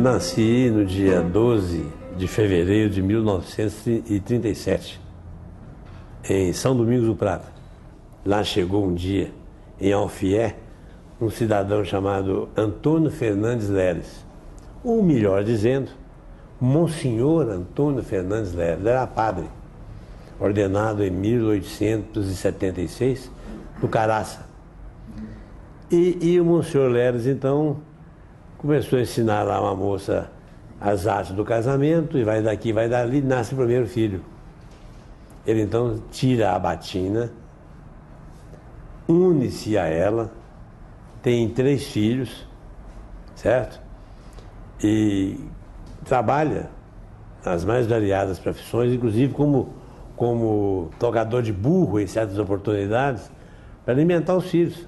nasci no dia 12 de fevereiro de 1937, em São Domingos do Prata. Lá chegou um dia, em Alfié, um cidadão chamado Antônio Fernandes Leles. Ou melhor dizendo, Monsenhor Antônio Fernandes Leles. Era padre, ordenado em 1876, no Caraça. E o Monsenhor Leles, então, começou a ensinar lá uma moça as artes do casamento, e vai daqui, vai dali, nasce o primeiro filho. Ele então tira a batina, une-se a ela, tem 3 filhos, certo? E trabalha nas mais variadas profissões, inclusive como tocador de burro em certas oportunidades, para alimentar os filhos.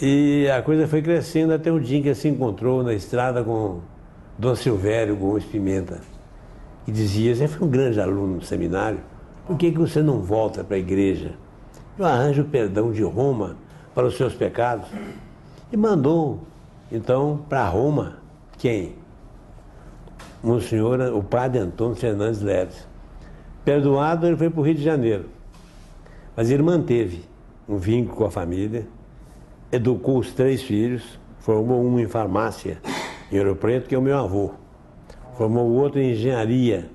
E a coisa foi crescendo até o dia em que se encontrou na estrada com Dom Silvério Gomes Pimenta, que dizia: você foi um grande aluno no seminário, por que você não volta para a igreja? Eu arranjo o perdão de Roma para os seus pecados. E mandou, então, para Roma, quem? O padre Antônio Fernandes Leles. Perdoado, ele foi para o Rio de Janeiro. Mas ele manteve um vínculo com a família, educou os 3 filhos, formou um em farmácia em Ouro Preto, que é o meu avô. Formou o outro em engenharia,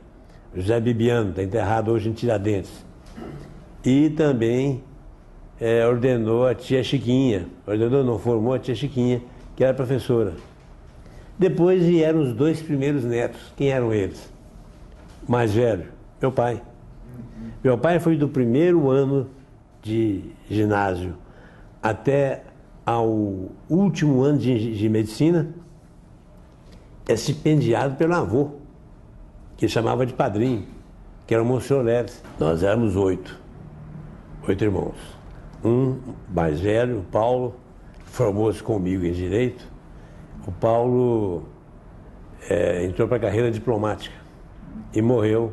José Bibiano, está enterrado hoje em Tiradentes. E também ordenou a tia Chiquinha, formou a tia Chiquinha, que era professora. Depois vieram os 2 primeiros netos. Quem eram eles? O mais velho, meu pai. Meu pai foi do primeiro ano de ginásio até ao último ano de medicina, estipendiado pelo avô, que chamava de padrinho, que era o Monsenhor Leles. Nós éramos 8 irmãos. Um mais velho, o Paulo, formou-se comigo em Direito. O Paulo entrou para a carreira diplomática e morreu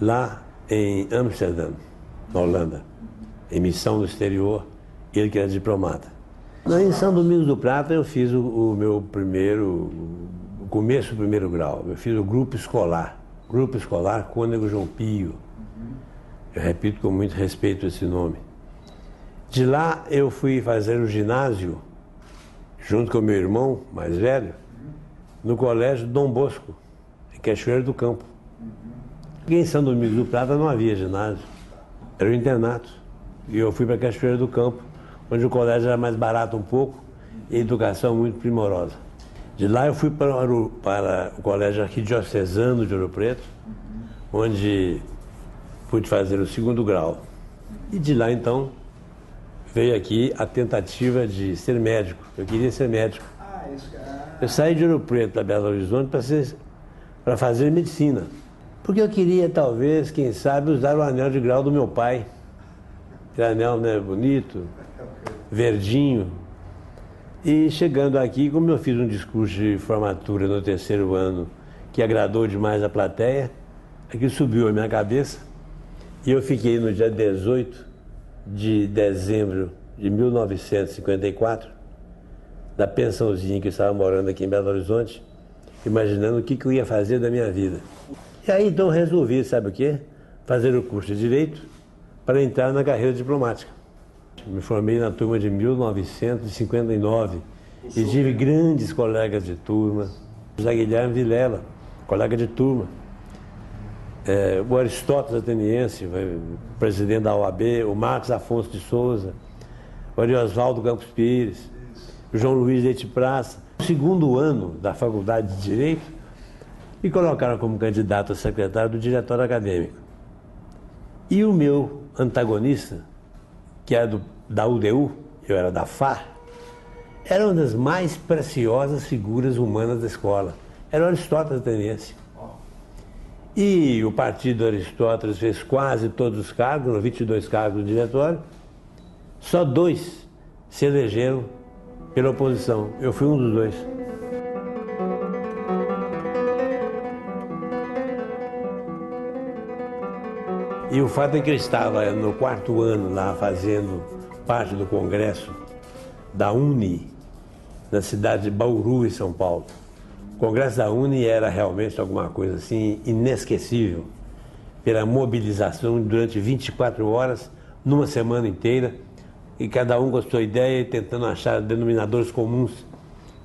lá em Amsterdã, na Holanda, em missão no exterior, ele que era diplomata. Em São Domingos do Prata eu fiz o começo do primeiro grau. Eu fiz o grupo escolar Cônego João Pio. Eu repito com muito respeito esse nome. De lá eu fui fazer o ginásio, junto com o meu irmão mais velho, no colégio Dom Bosco, em Cachoeiro do Campo. Porque em São Domingos do Prata não havia ginásio, era o internato. E eu fui para Cachoeiro do Campo, onde o colégio era mais barato um pouco e a educação muito primorosa. De lá eu fui para o Colégio Arquidiocesano de Ouro Preto, onde pude fazer o 2º grau. E de lá, então, veio aqui a tentativa de ser médico. Eu queria ser médico. Eu saí de Ouro Preto para Belo Horizonte para fazer medicina. Porque eu queria, talvez, quem sabe, usar o anel de grau do meu pai. Aquele anel, né, bonito, verdinho. E chegando aqui, como eu fiz um discurso de formatura no 3º ano, que agradou demais a plateia, aquilo subiu a minha cabeça, e eu fiquei no dia 18 de dezembro de 1954, da pensãozinha que eu estava morando aqui em Belo Horizonte, imaginando o que eu ia fazer da minha vida. E aí então resolvi, sabe o quê? Fazer o curso de Direito para entrar na carreira diplomática. Me formei na turma de 1959 e tive grandes colegas de turma. José Guilherme Vilela, colega de turma. O Aristóteles Ateniense, presidente da OAB, o Marcos Afonso de Souza, o Ariosvaldo Campos Pires, o João Luiz Leite Praça. No 2º ano da Faculdade de Direito, me colocaram como candidato a secretário do Diretório Acadêmico. E o meu antagonista, que era da UDU, eu era da FAR, era uma das mais preciosas figuras humanas da escola. Era o Aristóteles Ateniense. E o partido Aristóteles fez quase todos os cargos, 22 cargos no diretório, só 2 se elegeram pela oposição. Eu fui um dos 2. E o fato é que eu estava no 4º ano lá fazendo parte do congresso da UNE, na cidade de Bauru, em São Paulo. O Congresso da UNE era realmente alguma coisa assim inesquecível, pela mobilização durante 24 horas, numa semana inteira, e cada um com a sua ideia e tentando achar denominadores comuns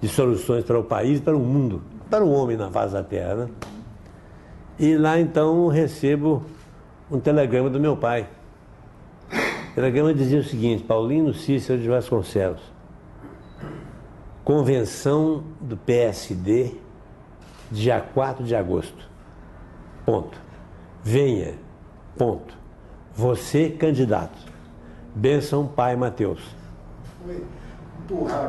de soluções para o país e para o mundo, para o homem na face da Terra, né? E lá então recebo um telegrama do meu pai. O telegrama dizia o seguinte: Paulino Cícero de Vasconcelos, convenção do PSD, dia 4 de agosto, ponto. Venha, ponto. Você, candidato. Bênção, pai Mateus.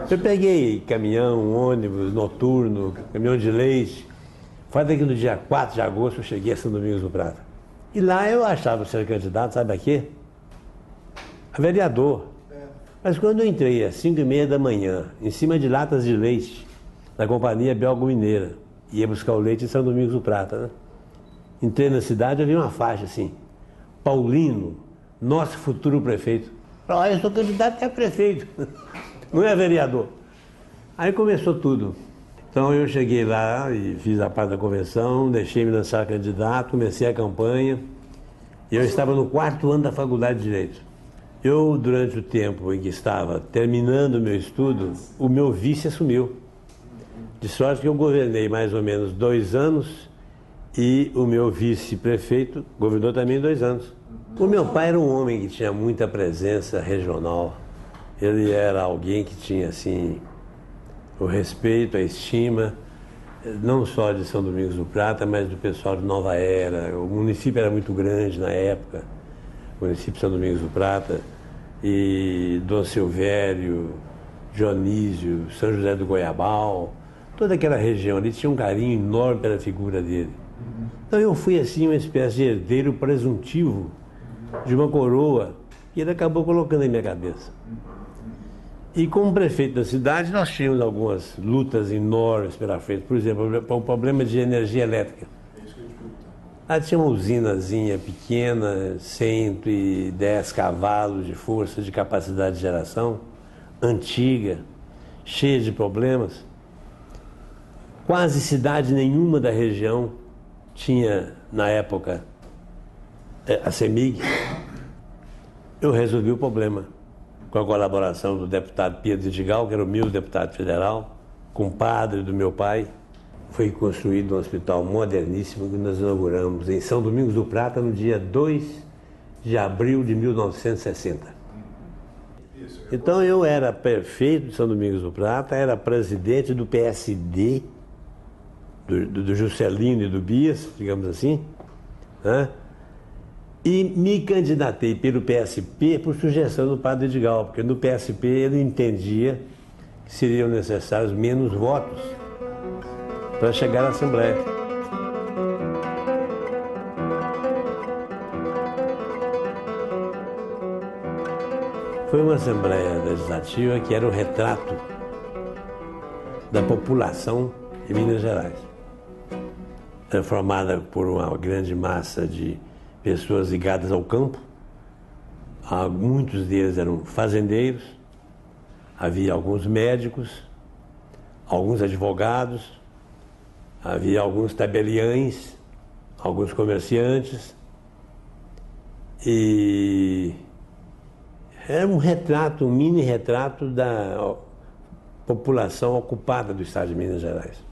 Eu peguei caminhão, ônibus, noturno, caminhão de leite. Faz daqui no dia 4 de agosto eu cheguei a São Domingos do Prata. E lá eu achava ser candidato, sabe a quê? A vereador. Mas quando eu entrei às 5h30 da manhã, em cima de latas de leite, da companhia Belgo Mineira, ia buscar o leite em São Domingos do Prata, né? Entrei na cidade, eu vi uma faixa assim: Paulino, nosso futuro prefeito. Falei, eu sou candidato a prefeito, não é vereador. Aí começou tudo. Então eu cheguei lá e fiz a parte da convenção, deixei-me lançar candidato, comecei a campanha. E eu estava no 4º ano da faculdade de Direito. Eu, durante o tempo em que estava terminando o meu estudo, o meu vice assumiu. De sorte que eu governei mais ou menos 2 anos e o meu vice-prefeito governou também 2 anos. O meu pai era um homem que tinha muita presença regional. Ele era alguém que tinha, assim, o respeito, a estima, não só de São Domingos do Prata, mas do pessoal de Nova Era. O município era muito grande na época, o município de São Domingos do Prata, e Dom Silvério, Dionísio, São José do Goiabal, toda aquela região ali tinha um carinho enorme pela figura dele. Então eu fui assim uma espécie de herdeiro presuntivo de uma coroa que ele acabou colocando em minha cabeça. E como prefeito da cidade nós tínhamos algumas lutas enormes pela frente. Por exemplo, o problema de energia elétrica. Lá tinha uma usinazinha pequena, 110 cavalos de força, de capacidade de geração, antiga, cheia de problemas. Quase cidade nenhuma da região tinha, na época, a CEMIG. Eu resolvi o problema com a colaboração do deputado Pedro Vidigal, que era o meu deputado federal, compadre do meu pai. Foi construído um hospital moderníssimo que nós inauguramos em São Domingos do Prata no dia 2 de abril de 1960. Então eu era prefeito de São Domingos do Prata, era presidente do PSD, do Juscelino e do Bias, digamos assim, né? E me candidatei pelo PSP por sugestão do padre Vidigal, porque no PSP ele entendia que seriam necessários menos votos para chegar à Assembleia. Foi uma Assembleia Legislativa que era o retrato da população de Minas Gerais. Era formada por uma grande massa de pessoas ligadas ao campo. Muitos deles eram fazendeiros, havia alguns médicos, alguns advogados, havia alguns tabeliães, alguns comerciantes, e era um retrato, um mini retrato da população ocupada do estado de Minas Gerais.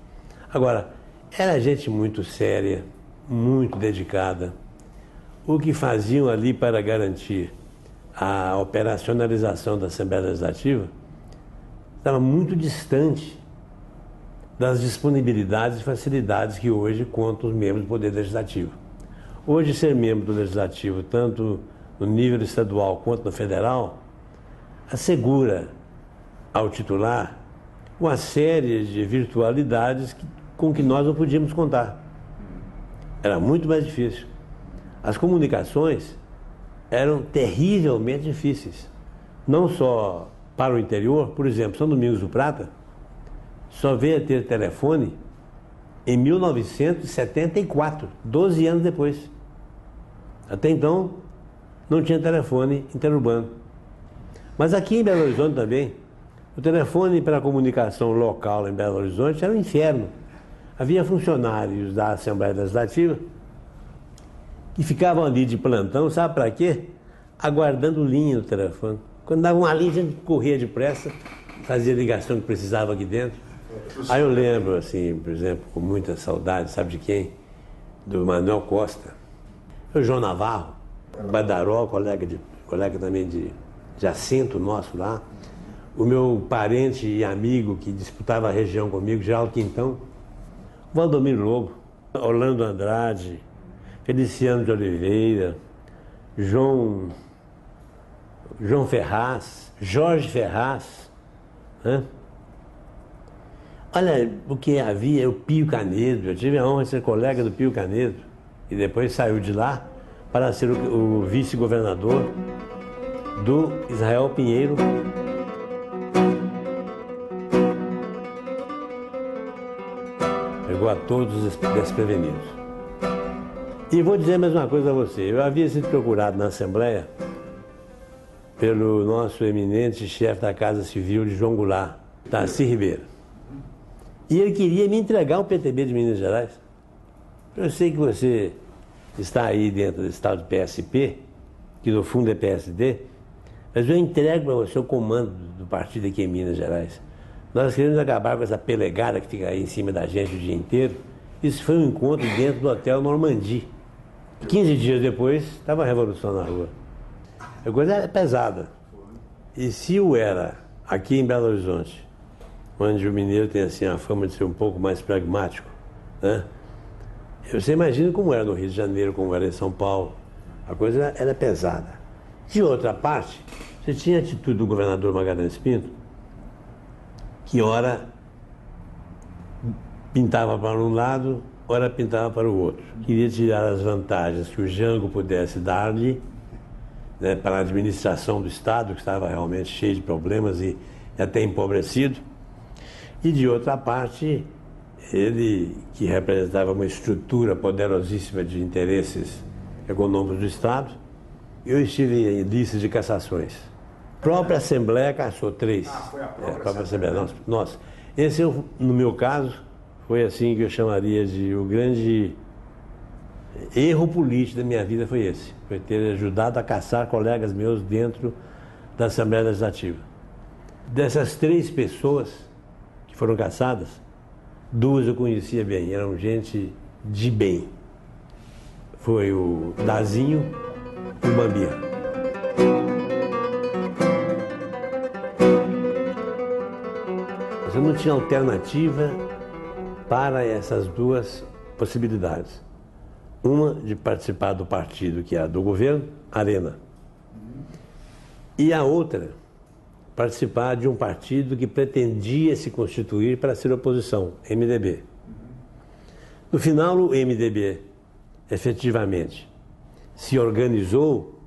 Agora, era gente muito séria, muito dedicada. O que faziam ali para garantir a operacionalização da Assembleia Legislativa estava muito distante das disponibilidades e facilidades que hoje contam os membros do Poder Legislativo. Hoje, ser membro do Legislativo, tanto no nível estadual quanto no federal, assegura ao titular uma série de virtualidades com que nós não podíamos contar. Era muito mais difícil. As comunicações eram terrivelmente difíceis. Não só para o interior, por exemplo, São Domingos do Prata só veio a ter telefone em 1974, 12 anos depois. Até então, não tinha telefone interurbano. Mas aqui em Belo Horizonte também, o telefone para a comunicação local em Belo Horizonte era um inferno. havia funcionários da Assembleia Legislativa que ficavam ali de plantão, sabe para quê? Aguardando linha no telefone. Quando dava uma linha, a gente corria depressa, fazia ligação que precisava aqui dentro. Aí eu lembro, assim, por exemplo, com muita saudade, sabe de quem? Do Manuel Costa, o João Navarro, Badaró, colega também de assento nosso lá, o meu parente e amigo que disputava a região comigo, Geraldo Quintão, Valdomiro Lobo, Orlando Andrade, Feliciano de Oliveira, João Ferraz, Jorge Ferraz, né? Olha, o que havia, o Pio Canedo, eu tive a honra de ser colega do Pio Canedo, e depois saiu de lá para ser o vice-governador do Israel Pinheiro. Pegou a todos desprevenidos. E vou dizer mais uma coisa a você, eu havia sido procurado na Assembleia pelo nosso eminente chefe da Casa Civil de João Goulart, Darcy Ribeiro. E ele queria me entregar o PTB de Minas Gerais. Eu sei que você está aí dentro desse tal de PSP, que no fundo é PSD, mas eu entrego para você o comando do partido aqui em Minas Gerais. Nós queremos acabar com essa pelegada que fica aí em cima da gente o dia inteiro. Isso foi um encontro dentro do Hotel Normandie. 15 dias depois, estava a revolução na rua. A coisa era pesada. E se o era aqui em Belo Horizonte, onde o mineiro tem assim a fama de ser um pouco mais pragmático, né? Você imagina como era no Rio de Janeiro, como era em São Paulo. A coisa era pesada. De outra parte, você tinha a atitude do governador Magalhães Pinto, que ora pintava para um lado, ora pintava para o outro. Queria tirar as vantagens que o Jango pudesse dar-lhe, né, para a administração do Estado, que estava realmente cheio de problemas e até empobrecido. E de outra parte, ele, que representava uma estrutura poderosíssima de interesses econômicos do Estado, eu estive em lista de cassações. A própria Assembleia cassou 3. Foi a própria Assembleia. Nossa. Esse, no meu caso, foi assim que eu chamaria de o grande erro político da minha vida foi esse. Foi ter ajudado a caçar colegas meus dentro da Assembleia Legislativa. Dessas 3 pessoas que foram caçadas, 2 eu conhecia bem, eram gente de bem. Foi o Dazinho e o Bambira. Você não tinha alternativa para essas 2 possibilidades. Uma de participar do partido que era do governo, Arena. E a outra, participar de um partido que pretendia se constituir para ser oposição, MDB. No final, o MDB, efetivamente, se organizou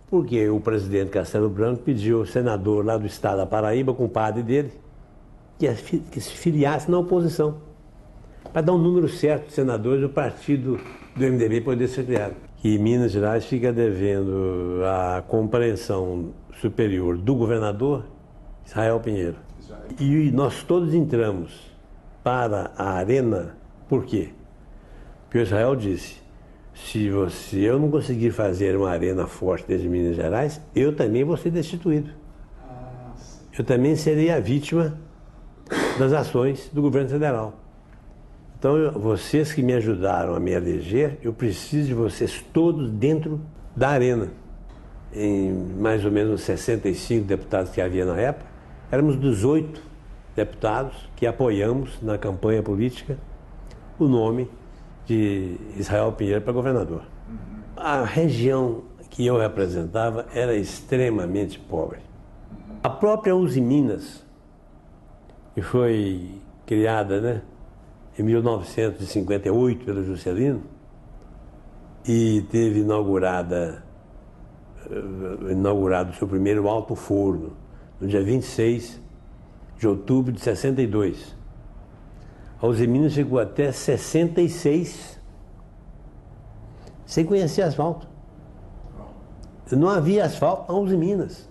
porque o presidente Castelo Branco pediu ao senador lá do estado da Paraíba, compadre dele, que se filiasse na oposição, para dar um número certo de senadores do partido do MDB poder ser criado. Que Minas Gerais fica devendo a compreensão superior do governador Israel Pinheiro. E nós todos entramos para a Arena, por quê? Porque o Israel disse, se eu não conseguir fazer uma arena forte desde Minas Gerais, eu também vou ser destituído. Eu também serei a vítima das ações do governo federal. Então, vocês que me ajudaram a me eleger, eu preciso de vocês todos dentro da Arena. Em mais ou menos 65 deputados que havia na época, éramos 18 deputados que apoiamos na campanha política o nome de Israel Pinheiro para governador. A região que eu representava era extremamente pobre. A própria Uzi Minas, que foi criada, né, em 1958 pelo Juscelino, e teve inaugurado o seu primeiro alto forno no dia 26 de outubro de 62. A Uzi Minas chegou até 66 sem conhecer asfalto. Não havia asfalto na Uzi Minas,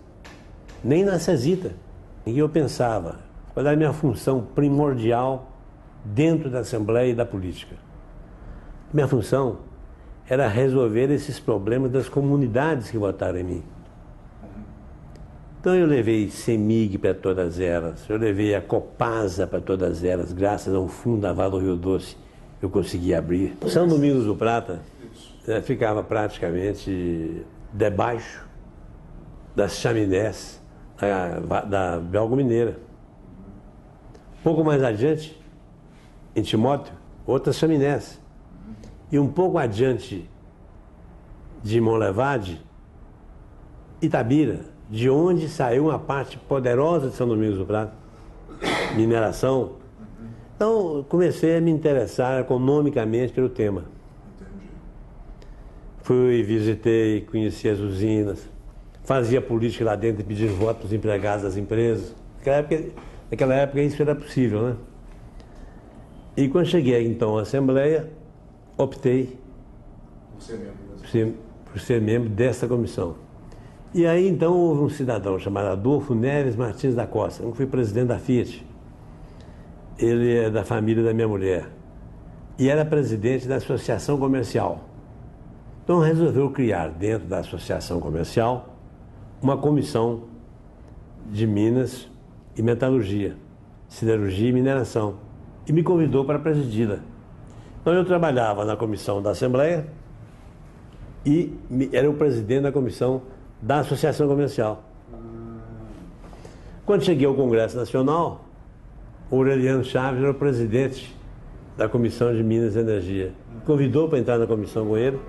nem na Cesita. E eu pensava, qual era a minha função primordial dentro da Assembleia e da política. Minha função era resolver esses problemas das comunidades que votaram em mim. Então eu levei CEMIG para todas elas, eu levei a Copasa para todas elas, graças a um fundo da Vale do Rio Doce eu consegui abrir. São Domingos do Prata ficava praticamente debaixo das chaminés da Belgo Mineira. Pouco mais adiante, em Timóteo, outras chaminés. E um pouco adiante de Monlevade, Itabira, de onde saiu uma parte poderosa de São Domingos do Prata, mineração. Então, comecei a me interessar economicamente pelo tema. Fui, visitei, conheci as usinas, fazia política lá dentro, pedindo voto para os empregados das empresas. Naquela época isso era possível, né? E quando cheguei então à Assembleia, optei por ser membro dessa comissão. E aí então houve um cidadão chamado Adolfo Neves Martins da Costa, que foi presidente da Fiat. Ele é da família da minha mulher. E era presidente da Associação Comercial. Então resolveu criar dentro da Associação Comercial uma comissão de Minas e Metalurgia, Siderurgia e Mineração. E me convidou para presidi-la. Então eu trabalhava na comissão da Assembleia e era o presidente da comissão da Associação Comercial. Quando cheguei ao Congresso Nacional, o Aureliano Chaves era o presidente da Comissão de Minas e Energia. Me convidou para entrar na comissão com ele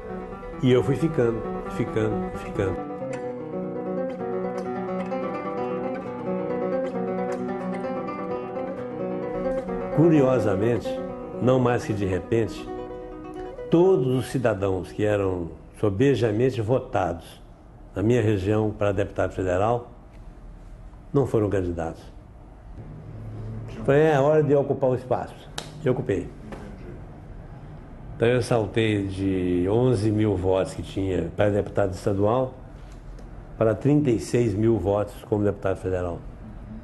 e eu fui ficando. Curiosamente, não mais que de repente, todos os cidadãos que eram sobejamente votados na minha região para deputado federal não foram candidatos. Falei, é a hora de ocupar o espaço. E ocupei. Então eu saltei de 11 mil votos que tinha para deputado estadual para 36 mil votos como deputado federal.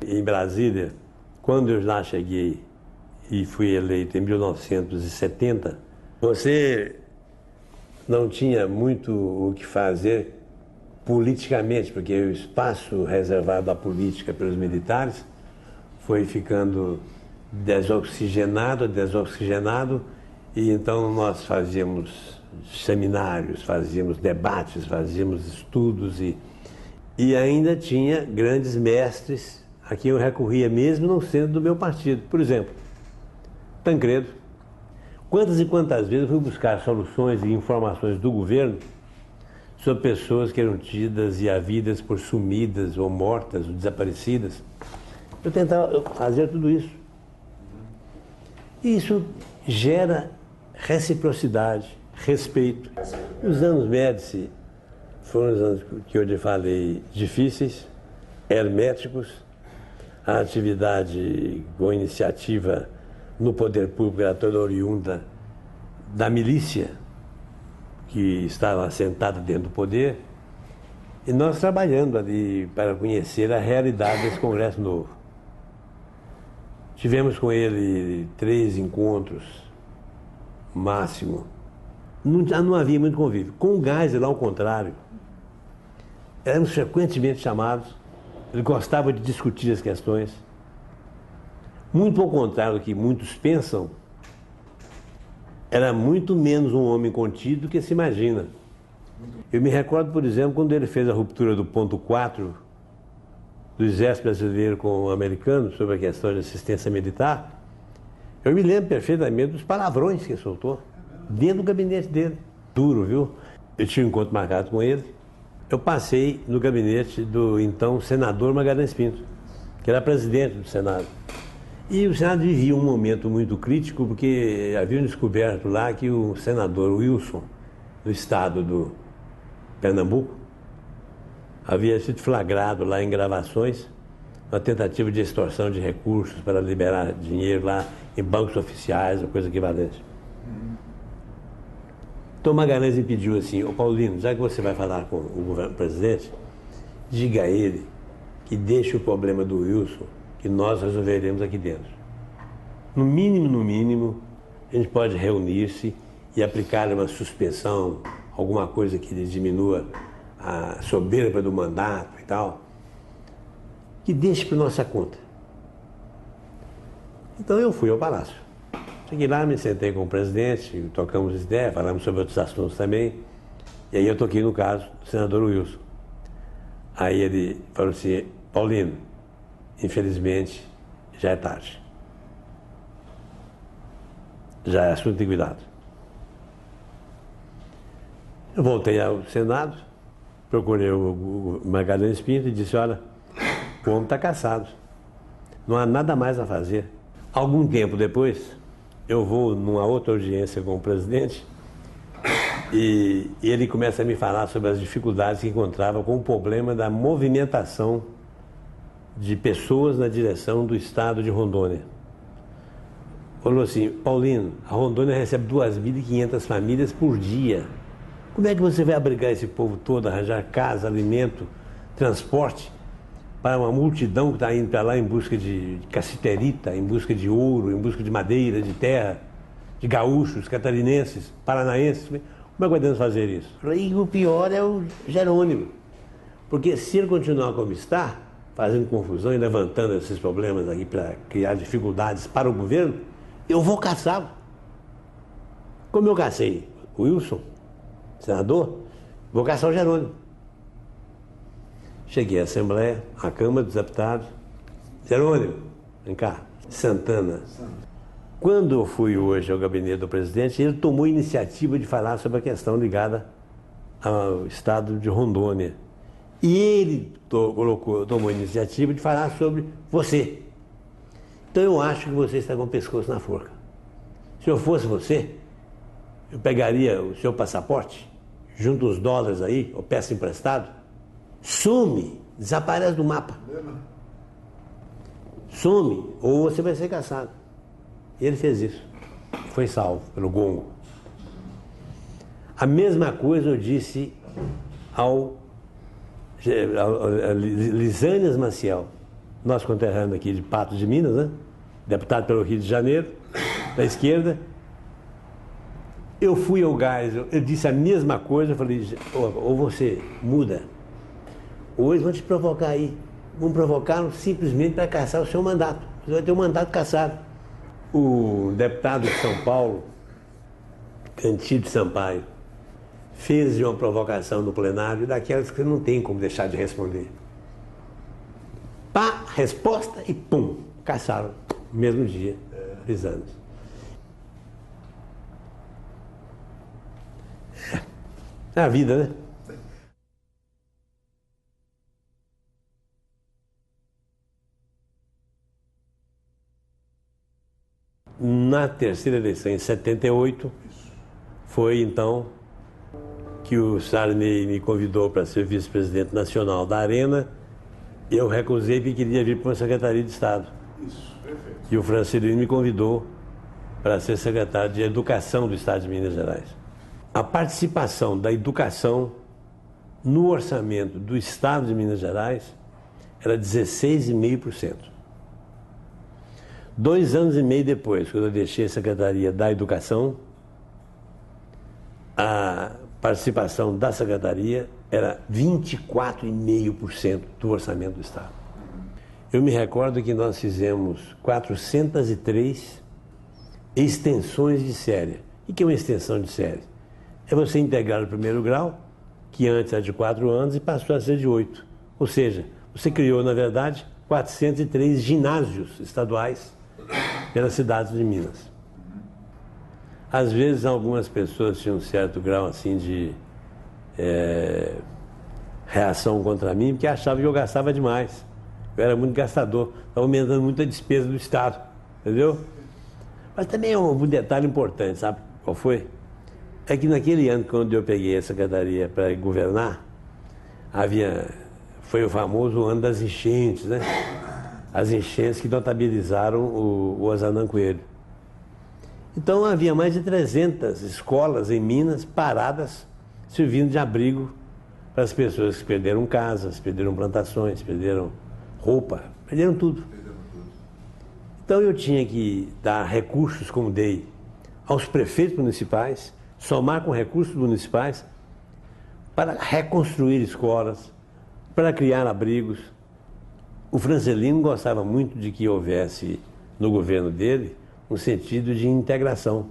Em Brasília, quando eu lá cheguei e fui eleito em 1970, você não tinha muito o que fazer politicamente, porque o espaço reservado à política pelos militares foi ficando desoxigenado, e então nós fazíamos seminários, fazíamos debates, fazíamos estudos e ainda tinha grandes mestres a quem eu recorria, mesmo não sendo do meu partido. Por exemplo, Tancredo. Quantas e quantas vezes eu fui buscar soluções e informações do governo sobre pessoas que eram tidas e havidas por sumidas ou mortas ou desaparecidas. Eu tentava fazer tudo isso. E isso gera reciprocidade, respeito. Os anos Médici foram os anos que eu lhe falei difíceis, herméticos. A atividade com iniciativa no poder público era toda oriunda da milícia que estava assentada dentro do poder, e nós trabalhando ali para conhecer a realidade desse Congresso novo. Tivemos com ele 3 encontros, máximo. Não havia muito convívio. Com o Geisel, ao contrário, éramos frequentemente chamados, ele gostava de discutir as questões. Muito ao contrário do que muitos pensam, era muito menos um homem contido do que se imagina. Eu me recordo, por exemplo, quando ele fez a ruptura do ponto 4 do Exército Brasileiro com o americano sobre a questão de assistência militar, eu me lembro perfeitamente dos palavrões que ele soltou dentro do gabinete dele. Duro, viu? Eu tinha um encontro marcado com ele. Eu passei no gabinete do então senador Magalhães Pinto, que era presidente do Senado. E o Senado vivia um momento muito crítico, porque haviam descoberto lá que o senador Wilson, do estado do Pernambuco, havia sido flagrado lá em gravações, uma tentativa de extorsão de recursos para liberar dinheiro lá em bancos oficiais, ou coisa equivalente. Então Magalhães me pediu assim: ô Paulino, já que você vai falar com o governo presidente, diga a ele que deixe o problema do Wilson, que nós resolveremos aqui dentro. no mínimo, a gente pode reunir-se e aplicar uma suspensão, alguma coisa que diminua a soberba do mandato e tal, que deixe por nossa conta. Então eu fui ao Palácio. Cheguei lá, me sentei com o presidente, tocamos ideias, falamos sobre outros assuntos também, e aí eu toquei no caso do senador Wilson. Aí ele falou assim: Paulino, infelizmente já é tarde. Já é assunto de cuidado. Eu voltei ao Senado, procurei o Magalhães Pinto e disse: olha, o homem está cassado, não há nada mais a fazer. Algum tempo depois, eu vou numa outra audiência com o presidente e ele começa a me falar sobre as dificuldades que encontrava com o problema da movimentação de pessoas na direção do estado de Rondônia. Falou assim: Paulino, a Rondônia recebe 2.500 famílias por dia. Como é que você vai abrigar esse povo todo, arranjar casa, alimento, transporte para uma multidão que está indo para lá em busca de cassiterita, em busca de ouro, em busca de madeira, de terra, de gaúchos, catarinenses, paranaenses? Como é que podemos fazer isso? E o pior é o Jerônimo, porque se ele continuar como está, fazendo confusão e levantando esses problemas aqui para criar dificuldades para o governo, eu vou caçá-lo. Como eu cacei o Wilson, senador, vou caçar o Jerônimo. Cheguei à Assembleia, à Câmara dos Deputados. Jerônimo, vem cá. Santana. Quando eu fui hoje ao gabinete do presidente, ele tomou a iniciativa de falar sobre a questão ligada ao estado de Rondônia. E ele tomou a iniciativa de falar sobre você. Então eu acho que você está com o pescoço na forca. Se eu fosse você, eu pegaria o seu passaporte, junto os dólares aí, ou peça emprestado, some, desaparece do mapa. Some, ou você vai ser caçado. E ele fez isso. Foi salvo pelo gongo. A mesma coisa eu disse ao Lisânias Maciel, nosso conterrâneo aqui de Patos de Minas, né? Deputado pelo Rio de Janeiro, da esquerda. Eu fui ao gás, eu disse a mesma coisa, eu falei: ou você muda, ou eles vão te provocar aí. Vão provocá-lo simplesmente para caçar o seu mandato. Você vai ter um mandato caçado. O deputado de São Paulo, Cantido Sampaio, fez uma provocação no plenário daquelas que não tem como deixar de responder. Pá, resposta e pum, caçaram no mesmo dia, 3 anos. É a vida, né? Na terceira eleição, em 78, foi então que o Sarney me convidou para ser vice-presidente nacional da Arena. Eu recusei porque queria vir para uma Secretaria de Estado. Isso, perfeito. E o Francelino me convidou para ser secretário de Educação do Estado de Minas Gerais. A participação da educação no orçamento do Estado de Minas Gerais era 16,5%. 2 anos e meio depois, quando eu deixei a Secretaria da Educação, a participação da Secretaria era 24,5% do orçamento do Estado. Eu me recordo que nós fizemos 403 extensões de série. O que é uma extensão de série? É você integrar o primeiro grau, que antes era de 4 anos e passou a ser de 8. Ou seja, você criou, na verdade, 403 ginásios estaduais pelas cidades de Minas. Às vezes, algumas pessoas tinham um certo grau assim de reação contra mim, porque achavam que eu gastava demais. Eu era muito gastador, estava aumentando muito a despesa do Estado, entendeu? Mas também é um detalhe importante, sabe qual foi? É que naquele ano, quando eu peguei a secretaria para governar, foi o famoso ano das enchentes, né? As enchentes que notabilizaram o Ozanam Coelho. Então havia mais de 300 escolas em Minas paradas, servindo de abrigo para as pessoas que perderam casas, perderam plantações, perderam roupa, perderam tudo. Então eu tinha que dar recursos, como dei, aos prefeitos municipais, somar com recursos municipais para reconstruir escolas, para criar abrigos. O Francelino gostava muito de que houvesse no governo dele um sentido de integração.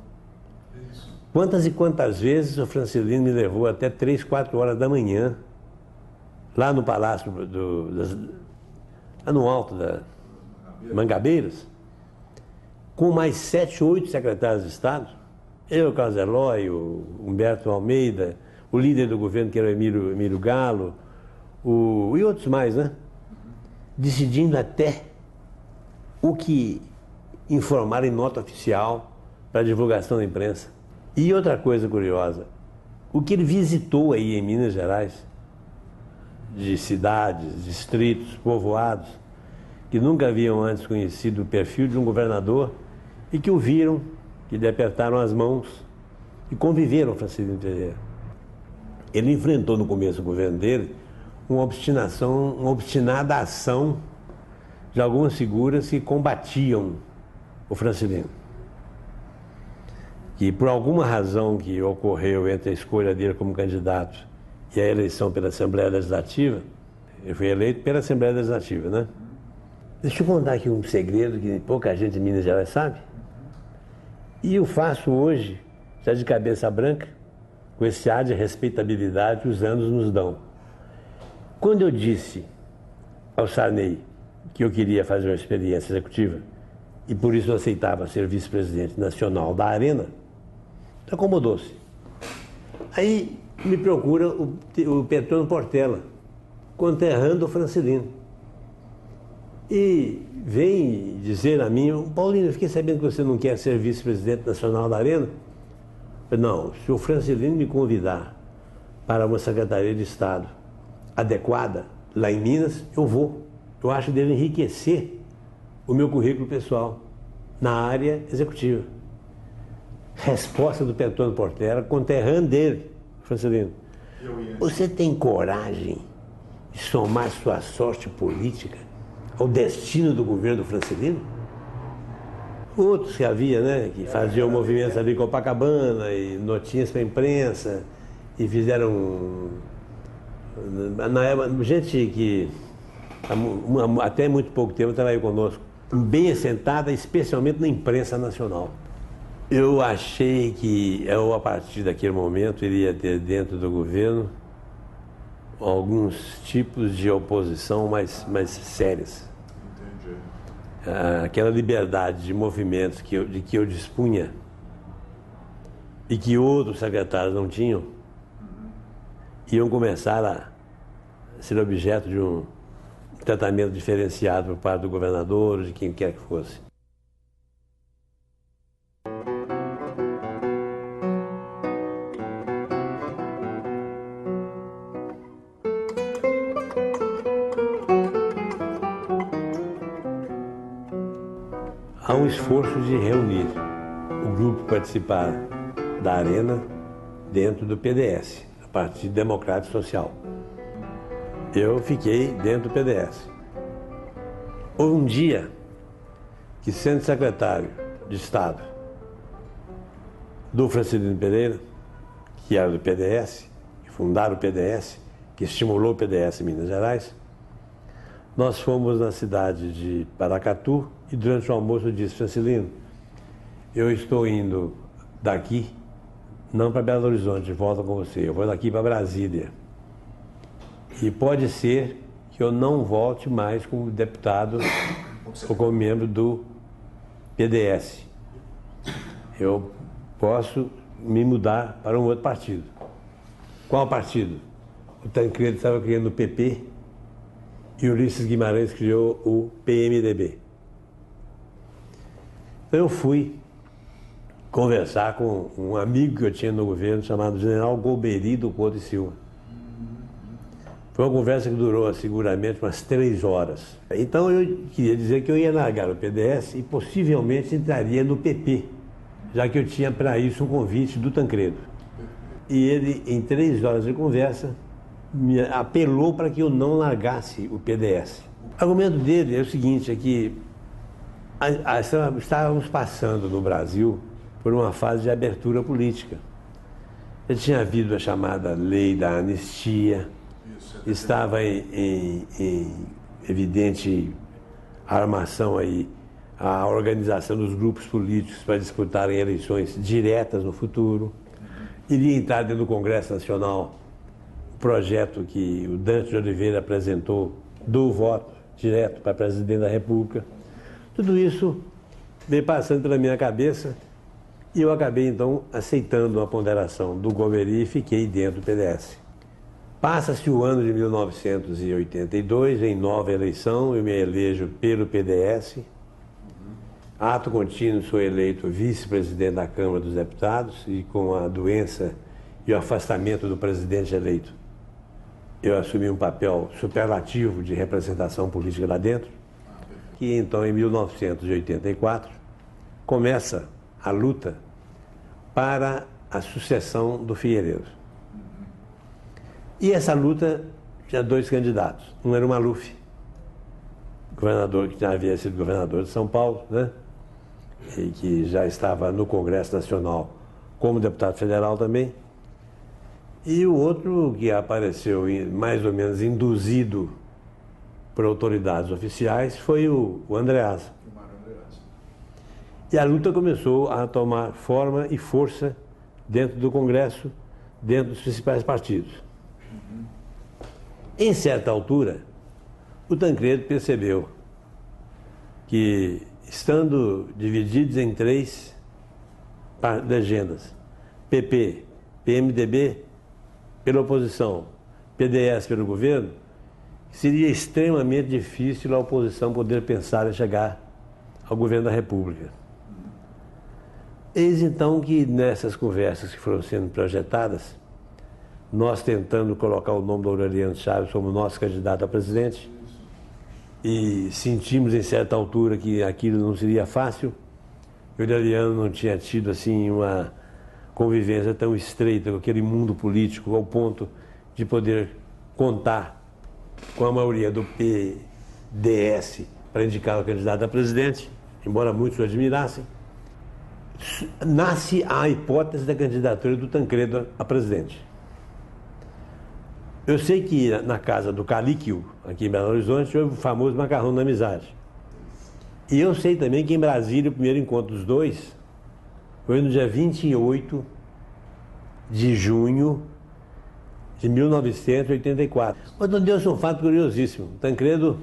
Quantas e quantas vezes o Francelino me levou até 3, 4 horas da manhã, lá no Palácio lá no alto da Mangabeiras, com mais 7, 8 secretários de Estado, eu, Carlos Eloy, o Humberto Almeida, o líder do governo, que era o Emílio Galo, e outros mais, né? Decidindo até o que informar em nota oficial para divulgação da imprensa. E outra coisa curiosa, o que ele visitou aí em Minas Gerais, de cidades, distritos, povoados, que nunca haviam antes conhecido o perfil de um governador e que o viram, que lhe apertaram as mãos e conviveram com Francelino Pereira. Ele enfrentou no começo do governo dele uma obstinada ação de algumas figuras que combatiam o Francelino. Que por alguma razão que ocorreu entre a escolha dele como candidato e a eleição pela Assembleia Legislativa, ele foi eleito pela Assembleia Legislativa, né? Deixa eu contar aqui um segredo que pouca gente em Minas Gerais sabe. E eu faço hoje, já de cabeça branca, com esse ar de respeitabilidade que os anos nos dão. Quando eu disse ao Sarney que eu queria fazer uma experiência executiva e por isso eu aceitava ser vice-presidente nacional da Arena, acomodou-se. Aí me procura o Petrônio Portela, conterrâneo o Francelino. E vem dizer a mim: Paulino, eu fiquei sabendo que você não quer ser vice-presidente nacional da Arena. Eu, não, se o Francelino me convidar para uma secretaria de Estado adequada lá em Minas, eu vou. Eu acho dele enriquecer o meu currículo pessoal na área executiva. Resposta do Petrônio Portela, conterrâneo dele, Francelino: você tem coragem de somar sua sorte política ao destino do governo do Francelino? Outros que havia, né, que faziam movimentos ali em Copacabana e notinhas para a imprensa e fizeram, na época, gente que até muito pouco tempo trabalhou conosco, bem assentada, especialmente na imprensa nacional. Eu achei que eu, a partir daquele momento, iria ter dentro do governo alguns tipos de oposição mais sérias. Entendi. Aquela liberdade de movimentos de que eu dispunha e que outros secretários não tinham, iam começar a ser objeto de um tratamento diferenciado por parte do governador, de quem quer que fosse. Há um esforço de reunir o grupo participar da Arena dentro do PDS, a Partido Democrático Social. Eu fiquei dentro do PDS. Houve um dia que, sendo secretário de Estado do Francelino Pereira, que era do PDS, que fundaram o PDS, que estimulou o PDS em Minas Gerais, nós fomos na cidade de Paracatu e durante o almoço eu disse: Francelino, eu estou indo daqui, não para Belo Horizonte, de volta com você, eu vou daqui para Brasília. E pode ser que eu não volte mais como deputado ou como membro do PDS. Eu posso me mudar para um outro partido. Qual partido? O Tancredo estava criando o PP e Ulisses Guimarães criou o PMDB. Então eu fui conversar com um amigo que eu tinha no governo chamado General Golbery do Couto e Silva. Foi uma conversa que durou seguramente umas 3 horas. Então eu queria dizer que eu ia largar o PDS e possivelmente entraria no PP, já que eu tinha para isso um convite do Tancredo. E ele, em 3 horas de conversa, me apelou para que eu não largasse o PDS. O argumento dele é o seguinte, é que Estávamos passando no Brasil por uma fase de abertura política. Já tinha havido a chamada lei da anistia, estava em evidente armação aí a organização dos grupos políticos para disputarem eleições diretas no futuro. Iria entrar dentro do Congresso Nacional o projeto que o Dante de Oliveira apresentou do voto direto para presidente da República. Tudo isso veio passando pela minha cabeça e eu acabei, então, aceitando uma ponderação do Golbery e fiquei dentro do PDS. Passa-se o ano de 1982, em nova eleição, eu me elejo pelo PDS. Ato contínuo, sou eleito vice-presidente da Câmara dos Deputados e com a doença e o afastamento do presidente eleito, eu assumi um papel superlativo de representação política lá dentro. Que então, em 1984, começa a luta para a sucessão do Figueiredo. E essa luta tinha dois candidatos. Um era o Maluf, governador que já havia sido governador de São Paulo, né? E que já estava no Congresso Nacional como deputado federal também. E o outro que apareceu mais ou menos induzido por autoridades oficiais foi o Andreasa. E a luta começou a tomar forma e força dentro do Congresso, dentro dos principais partidos. Em certa altura, o Tancredo percebeu que, estando divididos em três legendas, PP, PMDB pela oposição, PDS pelo governo, seria extremamente difícil a oposição poder pensar em chegar ao governo da República. Eis então que nessas conversas que foram sendo projetadas, nós tentando colocar o nome do Aureliano Chaves como nosso candidato a presidente, e sentimos em certa altura que aquilo não seria fácil. O Aureliano não tinha tido assim uma convivência tão estreita com aquele mundo político ao ponto de poder contar com a maioria do PDS para indicar o candidato a presidente, embora muitos o admirassem. Nasce a hipótese da candidatura do Tancredo a presidente. Eu sei que na casa do Calíquio, aqui em Belo Horizonte, houve o famoso macarrão da amizade. E eu sei também que em Brasília, o primeiro encontro dos dois foi no dia 28 de junho de 1984. Mas não deu um fato curiosíssimo. Tancredo,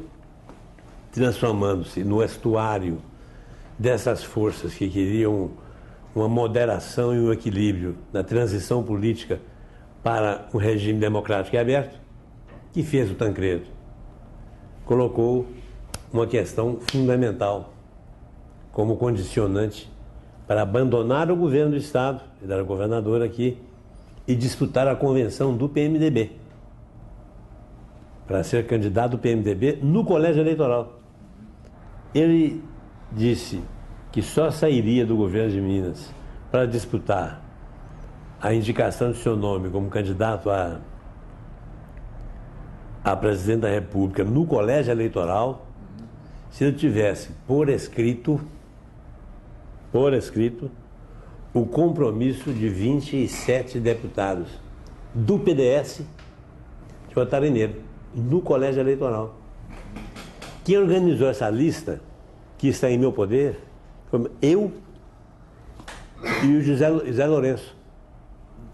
transformando-se no estuário dessas forças que queriam uma moderação e um equilíbrio na transição política para um regime democrático e aberto, que fez o Tancredo? Colocou uma questão fundamental como condicionante para abandonar o governo do Estado, ele era governador aqui, e disputar a convenção do PMDB, para ser candidato do PMDB no colégio eleitoral. Ele disse que só sairia do governo de Minas para disputar a indicação de seu nome como candidato a presidente da República no colégio eleitoral se ele tivesse por escrito o compromisso de 27 deputados do PDS de votarem nele no colégio eleitoral. Quem organizou essa lista, que está em meu poder, foi eu e o José Lourenço.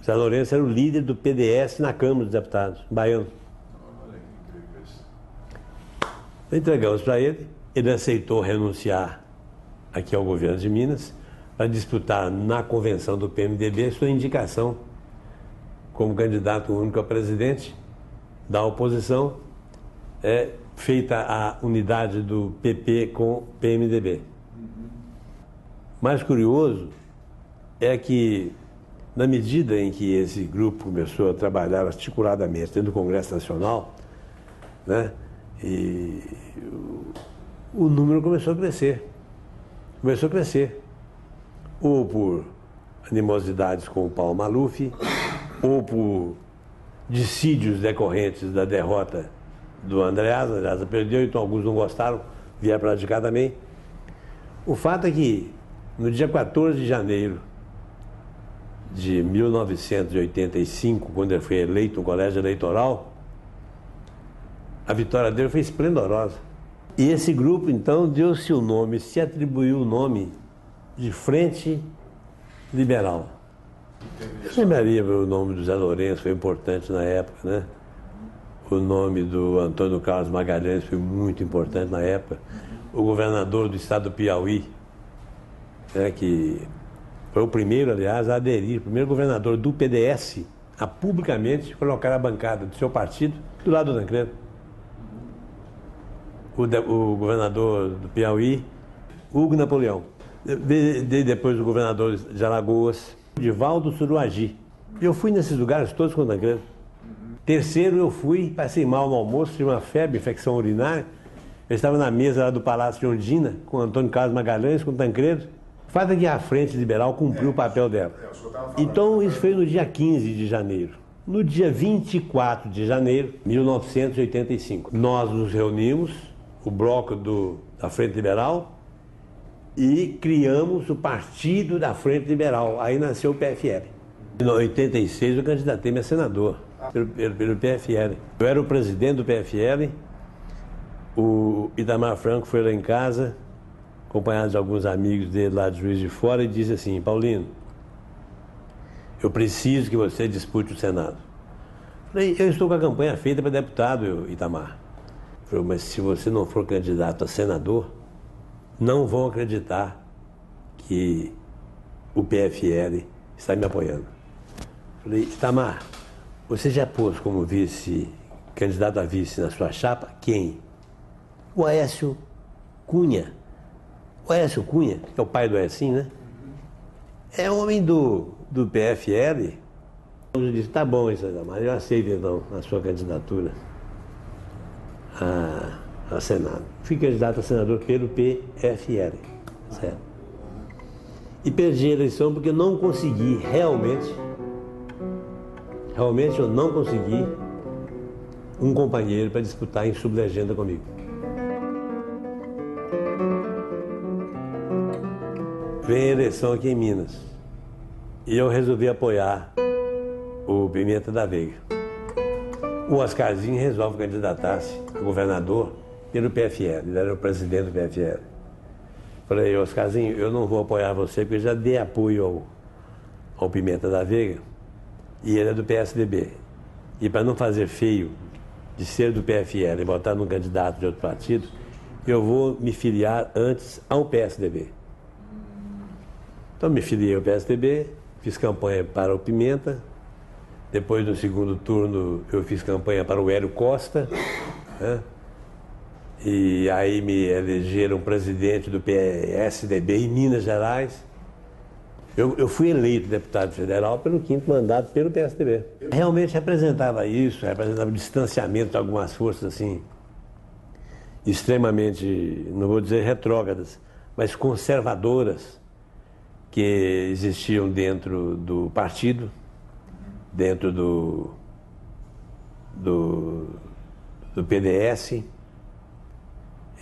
José Lourenço era o líder do PDS na Câmara dos Deputados, baiano. Olha que incrível isso. Entregamos para ele, ele aceitou renunciar aqui ao governo de Minas para disputar na convenção do PMDB sua indicação como candidato único a presidente da oposição, feita a unidade do PP com o PMDB. Mais curioso é que, na medida em que esse grupo começou a trabalhar articuladamente dentro do Congresso Nacional, né, e o número começou a crescer. Começou a crescer. Ou por animosidades com o Paulo Maluf, ou por dissídios decorrentes da derrota do Andreasa. Andreasa perdeu, então alguns não gostaram, vieram para lá de cá também. O fato é que, no dia 14 de janeiro de 1985, quando ele foi eleito no colégio eleitoral, a vitória dele foi esplendorosa. E esse grupo, então, deu-se o nome, se atribuiu o nome de Frente Liberal. Eu lembraria o nome do Zé Lourenço, foi importante na época, né? O nome do Antônio Carlos Magalhães foi muito importante na época. O governador do estado do Piauí, né, que foi o primeiro, aliás, a aderir, o primeiro governador do PDS a publicamente colocar a bancada do seu partido do lado do Tancredo. O governador do Piauí, Hugo Napoleão. Depois o governador de Alagoas, Divaldo Suruagi. Eu fui nesses lugares todos com o Tancredo. Terceiro, eu fui, passei mal no almoço, tive uma febre, infecção urinária. Eu estava na mesa lá do Palácio de Ondina, com Antônio Carlos Magalhães, com o Tancredo. O fato é que a Frente Liberal cumpriu o papel dela. Então, isso foi no dia 15 de janeiro. No dia 24 de janeiro de 1985, nós nos reunimos, o bloco da Frente Liberal, e criamos o Partido da Frente Liberal. Aí nasceu o PFL. Em 86 eu candidatei-me a senador pelo PFL. Eu era o presidente do PFL, o Itamar Franco foi lá em casa, acompanhado de alguns amigos dele lá de Juiz de Fora, e disse assim: Paulino, eu preciso que você dispute o Senado. Falei, eu estou com a campanha feita para deputado, Itamar. Falei, mas se você não for candidato a senador, não vão acreditar que o PFL está me apoiando. Falei, Itamar, você já pôs como vice, candidato a vice na sua chapa? Quem? O Aécio Cunha. O Aécio Cunha, que é o pai do Aécio, né? É homem do PFL. Eu disse, tá bom, Itamar, eu aceito então a sua candidatura a Senado. Fui candidato a senador pelo PFL, certo? E perdi a eleição porque eu não consegui realmente eu não consegui um companheiro para disputar em sublegenda comigo. Vem a eleição aqui em Minas e eu resolvi apoiar o Pimenta da Veiga. O Oscarzinho resolve candidatar-se a governador pelo PFL, ele era o presidente do PFL. Falei, Oscarzinho, eu não vou apoiar você porque eu já dei apoio ao Pimenta da Veiga e ele é do PSDB. E para não fazer feio de ser do PFL e botar num candidato de outro partido, eu vou me filiar antes ao PSDB. Então me filiei ao PSDB, fiz campanha para o Pimenta, depois no segundo turno eu fiz campanha para o Hélio Costa, né? E aí me elegeram presidente do PSDB em Minas Gerais. Eu fui eleito deputado federal pelo 5º mandato pelo PSDB. Realmente representava isso, representava o distanciamento de algumas forças assim, extremamente, não vou dizer retrógradas, mas conservadoras, que existiam dentro do partido, dentro do PDS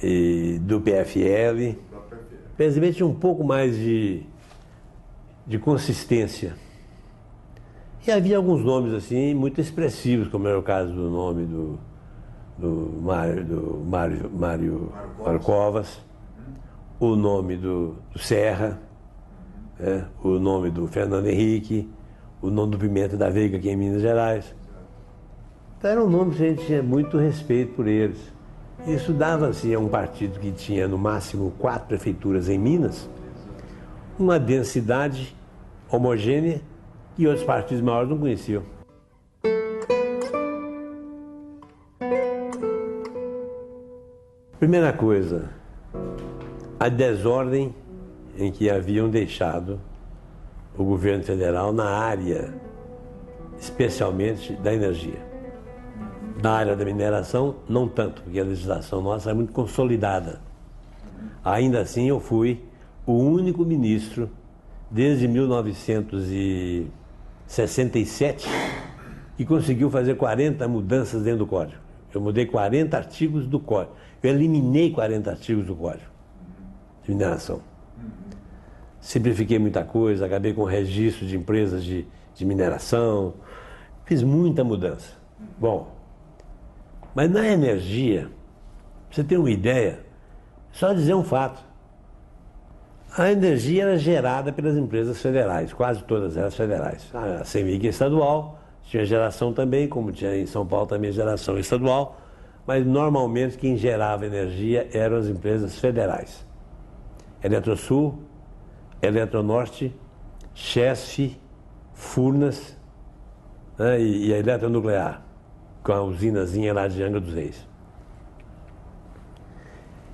e do PFL. O PSDB tinha um pouco mais de consistência. E havia alguns nomes assim muito expressivos, como era o caso do nome do Mário Covas, o nome do Serra, o nome do Fernando Henrique, o nome do Pimenta da Veiga aqui em Minas Gerais. Então eram nomes que a gente tinha muito respeito por eles. Isso dava assim a um partido que tinha no máximo 4 prefeituras em Minas, uma densidade homogênea que outros partidos maiores não conheciam. Primeira coisa, a desordem em que haviam deixado o governo federal na área, especialmente da energia. Na área da mineração, não tanto, porque a legislação nossa é muito consolidada. Ainda assim, eu fui o único ministro, desde 1967, que conseguiu fazer 40 mudanças dentro do Código. Eu mudei 40 artigos do Código. Eu eliminei 40 artigos do Código de mineração. Simplifiquei muita coisa, acabei com o registro de empresas de mineração, fiz muita mudança. Bom, mas na energia, pra você ter uma ideia, só dizer um fato. A energia era gerada pelas empresas federais, quase todas elas federais. A CEMIG é estadual, tinha geração também, como tinha em São Paulo também geração estadual, mas normalmente quem gerava energia eram as empresas federais. Eletrosul, Eletronorte, Chesf, Furnas, né, e a Eletronuclear, com a usinazinha lá de Angra dos Reis.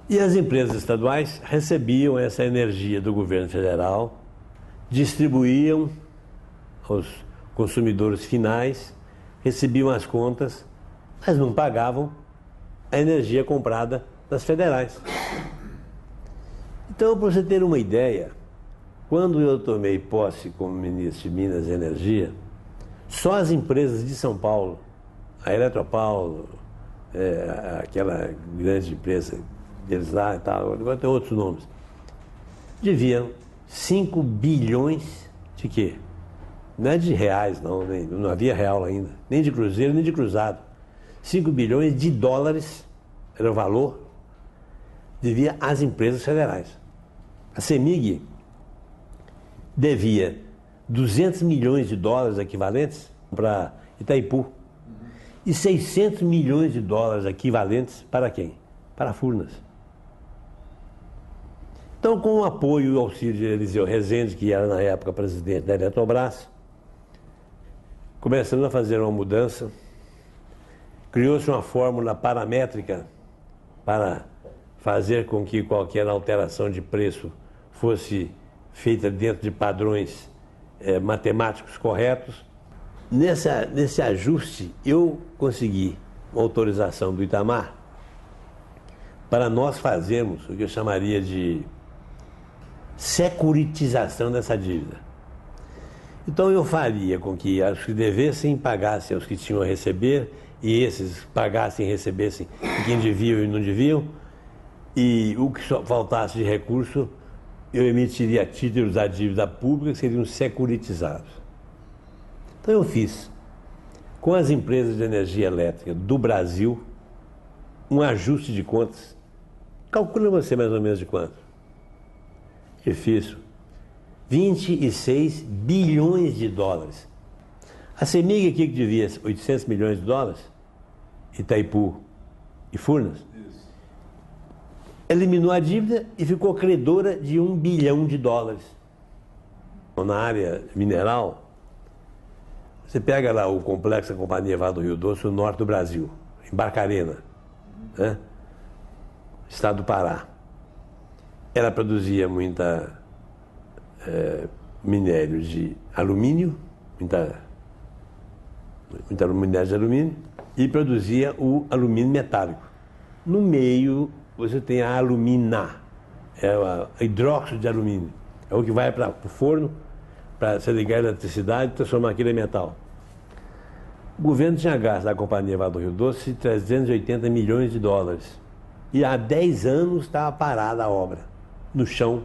E as empresas estaduais recebiam essa energia do governo federal, distribuíam aos consumidores finais, recebiam as contas, mas não pagavam a energia comprada das federais. Então, para você ter uma ideia, quando eu tomei posse como ministro de Minas e Energia, só as empresas de São Paulo, a Eletropaulo, aquela grande empresa deles lá e tal, agora tem outros nomes, deviam 5 bilhões de quê? Não é de reais, não havia real ainda, nem de cruzeiro, nem de cruzado. 5 bilhões de dólares era o valor, devia às empresas federais. A CEMIG devia 200 milhões de dólares equivalentes para Itaipu e 600 milhões de dólares equivalentes para quem? Para Furnas. Então, com o apoio e o auxílio de Eliseu Rezende, que era na época presidente da Eletrobras, começamos a fazer uma mudança, criou-se uma fórmula paramétrica para fazer com que qualquer alteração de preço fosse feita dentro de padrões matemáticos corretos. Nesse ajuste, eu consegui uma autorização do Itamar para nós fazermos o que eu chamaria de securitização dessa dívida. Então eu faria com que os que devessem pagassem aos que tinham a receber, e esses pagassem e recebessem quem deviam e não deviam, e o que só faltasse de recurso, eu emitiria títulos da dívida pública que seriam securitizados. Então eu fiz, com as empresas de energia elétrica do Brasil, um ajuste de contas. Calcula você mais ou menos de quanto? Difícil. 26 bilhões de dólares. A CEMIG aqui que devia 800 milhões de dólares, Itaipu e Furnas, eliminou a dívida e ficou credora de 1 bilhão de dólares. Na área mineral, você pega lá o complexo da Companhia Vale do Rio Doce, o norte do Brasil, em Barcarena, né? Estado do Pará. Ela produzia muita minério de alumínio, muita minério de alumínio, e produzia o alumínio metálico. No meio, você tem a alumina, a hidróxido de alumínio. É o que vai para o forno, para se ligar a eletricidade e transformar aquilo em metal. O governo tinha gasto da Companhia Vale do Rio Doce 380 milhões de dólares. E há 10 anos estava parada a obra, no chão,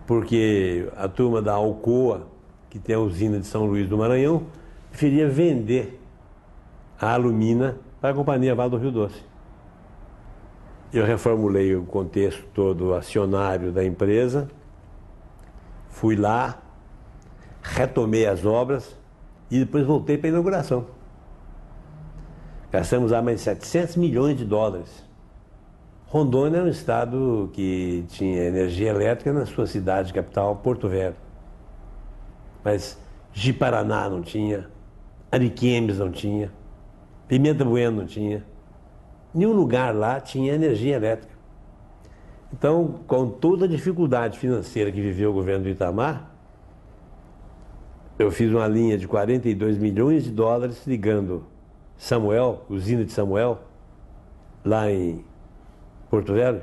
porque a turma da Alcoa, que tem a usina de São Luís do Maranhão, preferia vender a alumina para a Companhia Vale do Rio Doce. Eu reformulei o contexto todo acionário da empresa, fui lá, retomei as obras e depois voltei para a inauguração. Gastamos lá mais 700 milhões de dólares. Rondônia é um estado que tinha energia elétrica na sua cidade capital, Porto Velho. Mas Ji-Paraná não tinha, Ariquemes não tinha, Pimenta Bueno não tinha. Nenhum lugar lá tinha energia elétrica. Então, com toda a dificuldade financeira que viveu o governo do Itamar, eu fiz uma linha de 42 milhões de dólares ligando Samuel, usina de Samuel, lá em Porto Velho,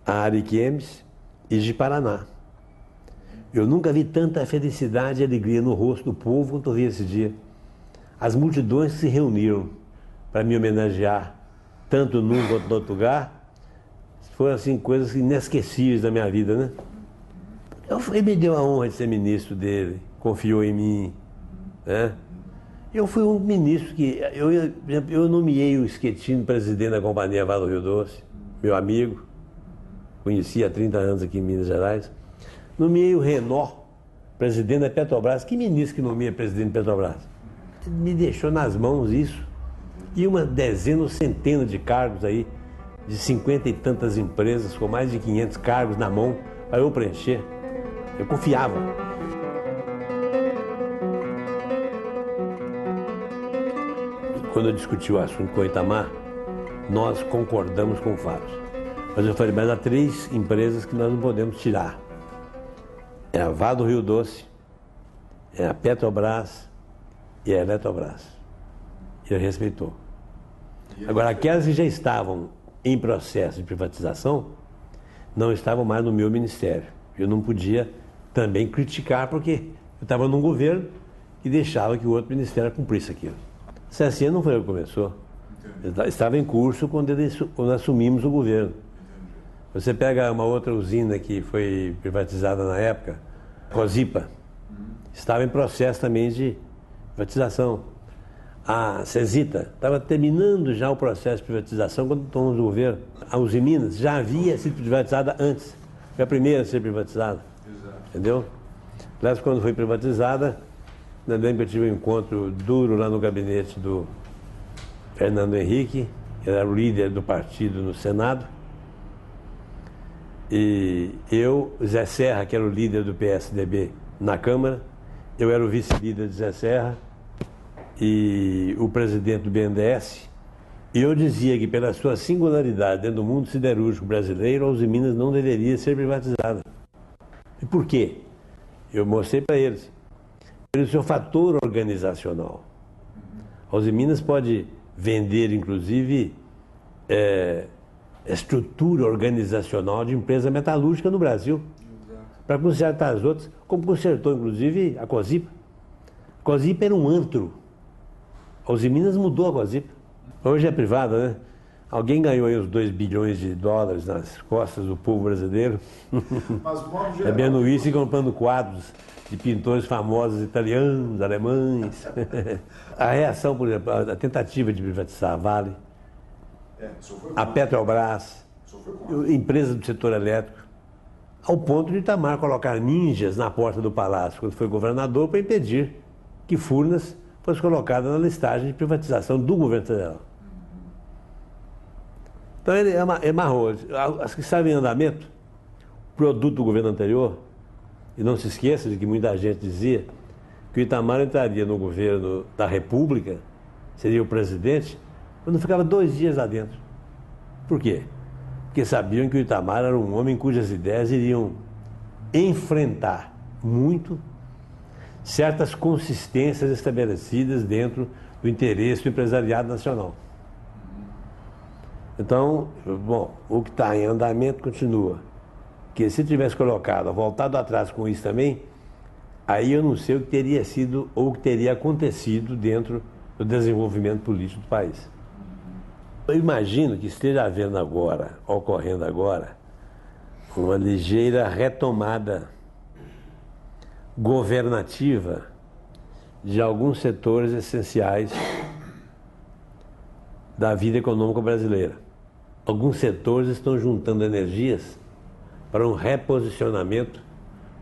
a Ariquemes e Ji-Paraná. Eu nunca vi tanta felicidade e alegria no rosto do povo quanto eu vi esse dia. As multidões se reuniram para me homenagear, tanto num quanto no outro lugar, Foram assim, coisas inesquecíveis da minha vida, né? Ele me deu a honra de ser ministro dele, confiou em mim, né? Eu fui um ministro que... Eu nomeei o Schettino presidente da Companhia Vale do Rio Doce, meu amigo, conheci há 30 anos aqui em Minas Gerais. Nomeei o Renault, presidente da Petrobras. Que ministro que nomeia presidente da Petrobras? Ele me deixou nas mãos isso. E uma dezena ou centena de cargos aí, de 50 e tantas empresas, com mais de 500 cargos na mão, para eu preencher. Eu confiava. Quando eu discuti o assunto com o Itamar, nós concordamos com fatos. Mas eu falei, mas há 3 empresas que nós não podemos tirar. É a Vale do Rio Doce, é a Petrobras e a Eletrobras. E ele respeitou. Agora, aquelas que já estavam em processo de privatização, não estavam mais no meu ministério. Eu não podia também criticar, porque eu estava num governo que deixava que o outro ministério cumprisse aquilo. A CSN não foi eu que começou. Estava em curso quando assumimos o governo. Você pega uma outra usina que foi privatizada na época, Cosipa, estava em processo também de privatização. A Cesita estava terminando já o processo de privatização quando tomamos o governo. A Uzi Minas já havia sido privatizada antes. Foi a primeira a ser privatizada. Exato. Entendeu? Aliás, quando foi privatizada, eu lembro que eu tive um encontro duro lá no gabinete do Fernando Henrique, que era o líder do partido no Senado. E eu, Zé Serra, que era o líder do PSDB na Câmara, eu era o vice-líder de Zé Serra, e o presidente do BNDES, e eu dizia que pela sua singularidade dentro do mundo siderúrgico brasileiro, a Uzi Minas não deveria ser privatizada. E por quê? Eu mostrei para eles. Pelo seu fator organizacional. A Uzi Minas pode vender, inclusive, estrutura organizacional de empresa metalúrgica no Brasil, para consertar as outras, como consertou, inclusive, a Cosipa. A Cosipa era um antro. A Uzi Minas mudou a Cosipa. Hoje é privada, né? Alguém ganhou aí uns 2 bilhões de dólares nas costas do povo brasileiro. Mas, modo geral, bebendo isso e comprando quadros de pintores famosos italianos, alemães. A reação, por exemplo, a tentativa de privatizar a Vale, a Petrobras, empresas do setor elétrico, ao ponto de Itamar colocar ninjas na porta do palácio, quando foi governador, para impedir que Furnas fosse colocada na listagem de privatização do governo federal. Então ele amarrou. As que estavam em andamento, produto do governo anterior, e não se esqueça de que muita gente dizia que o Itamar entraria no governo da República, seria o presidente, quando ficava 2 dias lá dentro. Por quê? Porque sabiam que o Itamar era um homem cujas ideias iriam enfrentar muito certas consistências estabelecidas dentro do interesse do empresariado nacional. Então, bom, o que está em andamento continua. Que se tivesse colocado, voltado atrás com isso também, aí eu não sei o que teria sido ou o que teria acontecido dentro do desenvolvimento político do país. Eu imagino que esteja havendo agora, ocorrendo agora, uma ligeira retomada governativa de alguns setores essenciais da vida econômica brasileira. Alguns setores estão juntando energias para um reposicionamento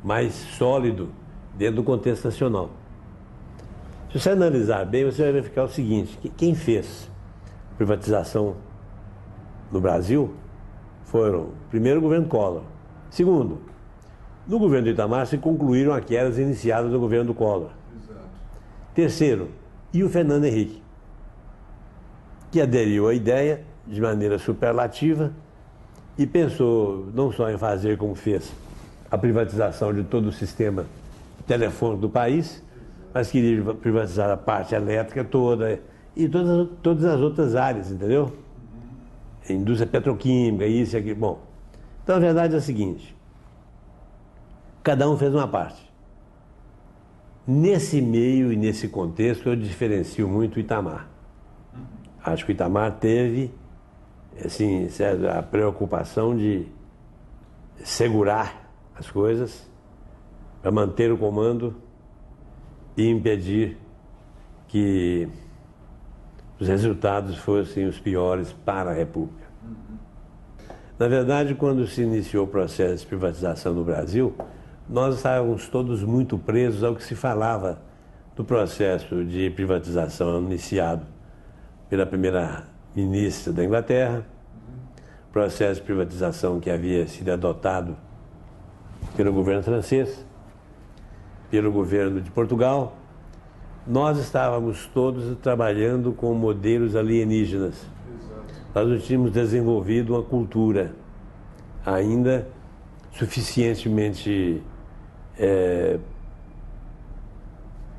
mais sólido dentro do contexto nacional. Se você analisar bem, você vai verificar o seguinte: que quem fez privatização no Brasil foram, primeiro, o governo Collor. Segundo, no governo do Itamar se concluíram aquelas iniciadas no governo do Collor. Exato. Terceiro, e o Fernando Henrique, que aderiu à ideia de maneira superlativa e pensou não só em fazer como fez a privatização de todo o sistema telefônico do país, mas queria privatizar a parte elétrica toda e todas as outras áreas, entendeu? A indústria petroquímica, isso e aquilo. Bom, então a verdade é a seguinte: cada um fez uma parte. Nesse meio e nesse contexto, eu diferencio muito o Itamar. Acho que o Itamar teve assim, a preocupação de segurar as coisas para manter o comando e impedir que os resultados fossem os piores para a República. Na verdade, quando se iniciou o processo de privatização no Brasil, nós estávamos todos muito presos ao que se falava do processo de privatização iniciado pela primeira-ministra da Inglaterra, processo de privatização que havia sido adotado pelo governo francês, pelo governo de Portugal. Nós estávamos todos trabalhando com modelos alienígenas. Nós não tínhamos desenvolvido uma cultura ainda suficientemente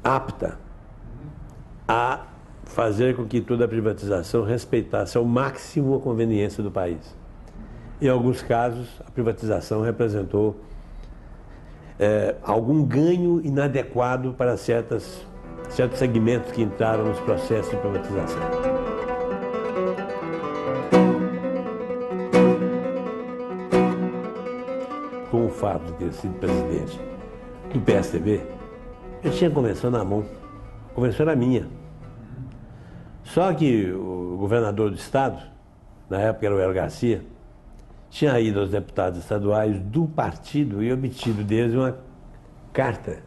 apta a fazer com que toda a privatização respeitasse ao máximo a conveniência do país. Em alguns casos, a privatização representou algum ganho inadequado para certos segmentos que entraram nos processos de privatização. Com o fato de ter sido presidente do PSDB, eu tinha convenção na mão. A convenção era minha. Só que o governador do estado, na época era o Hélio Garcia, tinha ido aos deputados estaduais do partido e obtido deles uma carta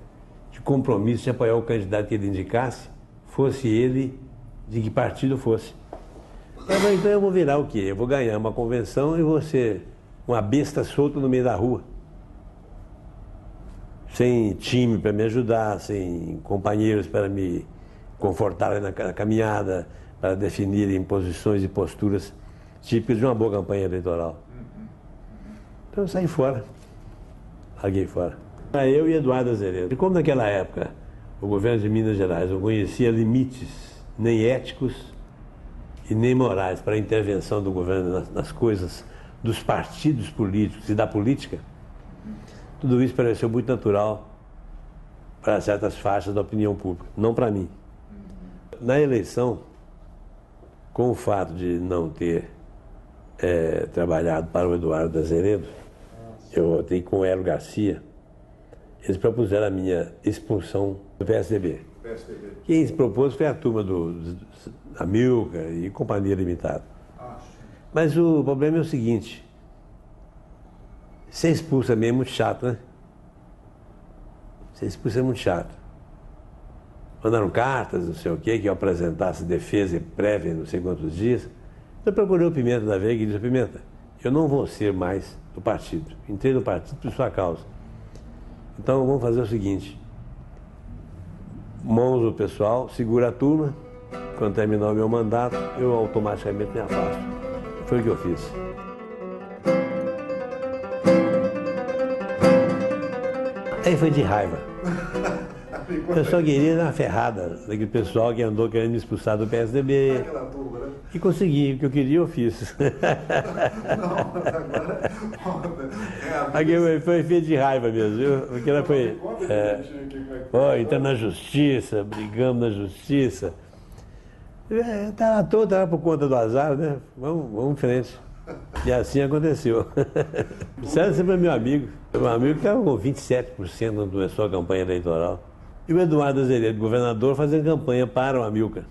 de compromisso de apoiar o candidato que ele indicasse, fosse ele de que partido fosse. Então eu vou virar o quê? Eu vou ganhar uma convenção e vou ser uma besta solta no meio da rua. Sem time para me ajudar, sem companheiros para me confortarem na caminhada, para definirem posições e posturas típicas de uma boa campanha eleitoral. Então eu saí fora, larguei fora. Eu e Eduardo Azeredo. E como naquela época o governo de Minas Gerais não conhecia limites nem éticos e nem morais para a intervenção do governo nas coisas dos partidos políticos e da política, tudo isso pareceu muito natural para certas faixas da opinião pública, não para mim. Na eleição, com o fato de não ter trabalhado para o Eduardo Azeredo, eu votei com o Hélio Garcia, eles propuseram a minha expulsão do PSDB. Quem se propôs foi a turma do Amilcar e Companhia Limitada. Mas o problema é o seguinte: ser expulso é muito chato, né? Ser expulso é muito chato. Mandaram cartas, não sei o quê, que eu apresentasse defesa e prévia não sei quantos dias. Eu procurei o Pimenta da Veiga e disse: Pimenta, eu não vou ser mais do partido. Entrei no partido por sua causa. Então vamos fazer o seguinte: mãos do pessoal, segura a turma, quando terminar o meu mandato, eu automaticamente me afasto. Foi o que eu fiz. Aí foi de raiva. Eu só queria dar uma ferrada daquele pessoal que andou querendo me expulsar do PSDB. E consegui, o que eu queria eu fiz. Aquilo foi feito de raiva mesmo, viu? Porque ela foi. Entrando na justiça, brigando na justiça. Estava por conta do azar, né? Vamos em frente. E assim aconteceu. O César sempre é meu amigo. Meu amigo que estava com 27% quando começou a campanha eleitoral. E o Eduardo Azeredo, governador, fazendo campanha para o Amilcar.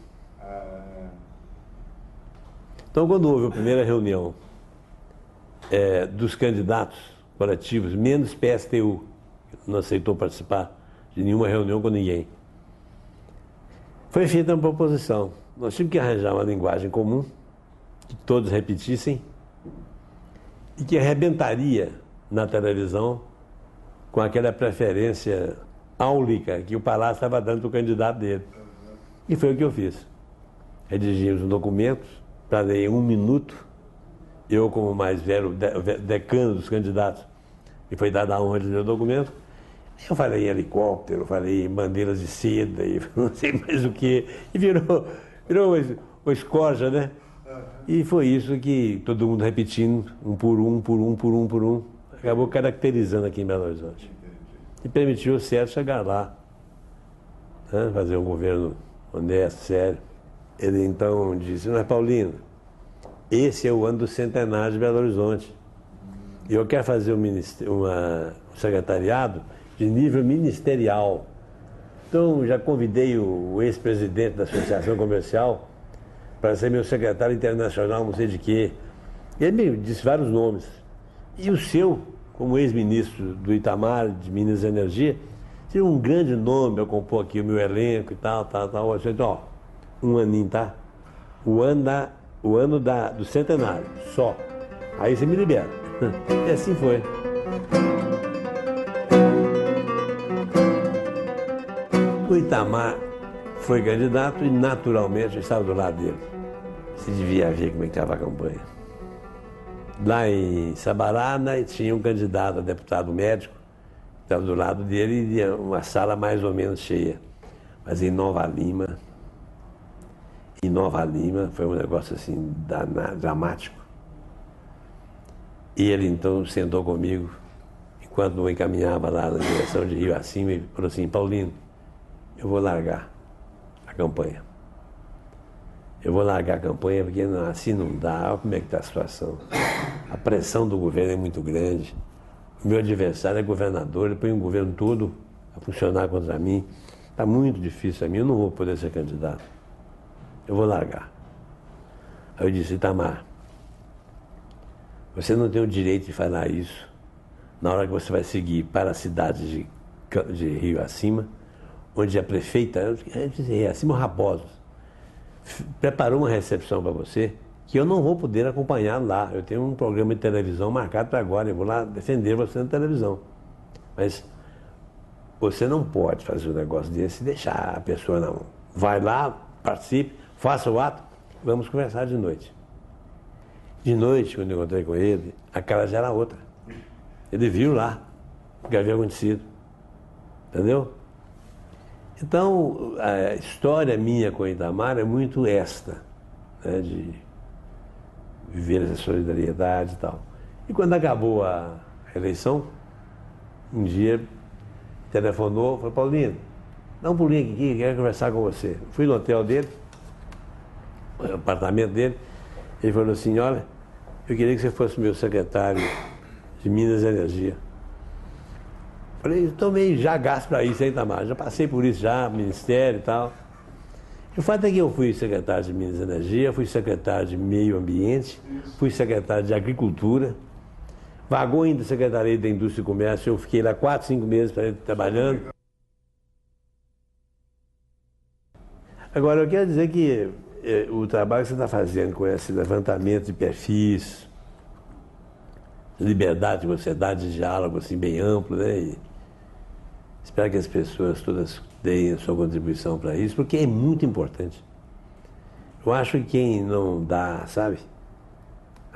Então, quando houve a primeira reunião dos candidatos coletivos, menos PSTU, não aceitou participar de nenhuma reunião com ninguém, foi feita uma proposição. Nós tínhamos que arranjar uma linguagem comum, que todos repetissem, e que arrebentaria na televisão com aquela preferência áulica que o Palácio estava dando para o candidato dele. E foi o que eu fiz. Redigimos um documento para ler em 1 minuto, eu como mais velho decano dos candidatos, me foi dada a honra de ler o documento. Eu falei em helicóptero, falei em bandeiras de seda, e não sei mais o que, e virou o escorja, né? E foi isso que todo mundo repetindo, um por um, acabou caracterizando aqui em Belo Horizonte. E permitiu o Sérgio chegar lá, né? Fazer um governo honesto, sério. Ele então disse: não é, Paulino, esse é o ano do centenário de Belo Horizonte. E eu quero fazer um secretariado de nível ministerial. Então, já convidei o ex-presidente da Associação Comercial para ser meu secretário internacional, não sei de quê. Ele me disse vários nomes. E o seu, como ex-ministro do Itamar, de Minas e Energia, tinha um grande nome, eu compor aqui o meu elenco e tal. Eu disse, ó, um aninho, tá? O ano do centenário, só. Aí você me libera. E assim foi. O Itamar foi candidato e, naturalmente, eu estava do lado dele. Você devia ver como é que estava a campanha. Lá em Sabará, né, tinha um candidato a deputado médico, que estava do lado dele, e uma sala mais ou menos cheia. Mas em Nova Lima foi um negócio assim dramático. E ele então sentou comigo, enquanto eu encaminhava lá na direção de Rio Acima, e falou assim: Paulino, eu vou largar a campanha. Eu vou largar a campanha porque assim não dá, olha como é que está a situação. A pressão do governo é muito grande. O meu adversário é governador, ele põe o governo todo a funcionar contra mim. Está muito difícil a mim, eu não vou poder ser candidato. Eu vou largar. Aí eu disse: Itamar, você não tem o direito de falar isso na hora que você vai seguir para a cidade de Rio Acima, onde a prefeita, Rio Acima Raposos, preparou uma recepção para você que eu não vou poder acompanhar lá. Eu tenho um programa de televisão marcado para agora, eu vou lá defender você na televisão. Mas você não pode fazer um negócio desse e deixar a pessoa não. Vai lá, participe, faça o ato, vamos conversar de noite. De noite, quando eu encontrei com ele, a cara já era outra. Ele viu lá o que havia acontecido. Entendeu? Então, a história minha com o Itamar é muito esta, né, de viver essa solidariedade e tal. E quando acabou a eleição, um dia telefonou, falou: Paulinho, dá um pulinho aqui, quero conversar com você. Fui no hotel dele, no apartamento dele, ele falou assim: olha, eu queria que você fosse meu secretário de Minas e Energia. Falei: estou meio já gasto para isso, hein, Itamar? Já passei por isso já, ministério e tal. E o fato é que eu fui secretário de Minas e Energia, fui secretário de Meio Ambiente, fui secretário de Agricultura, vagou ainda a Secretaria da Indústria e Comércio, eu fiquei lá 4, 5 meses trabalhando. Agora, eu quero dizer que o trabalho que você está fazendo com esse levantamento de perfis, liberdade de você dar de diálogo assim, bem amplo, né? E espero que as pessoas todas deem a sua contribuição para isso, porque é muito importante. Eu acho que quem não dá, sabe,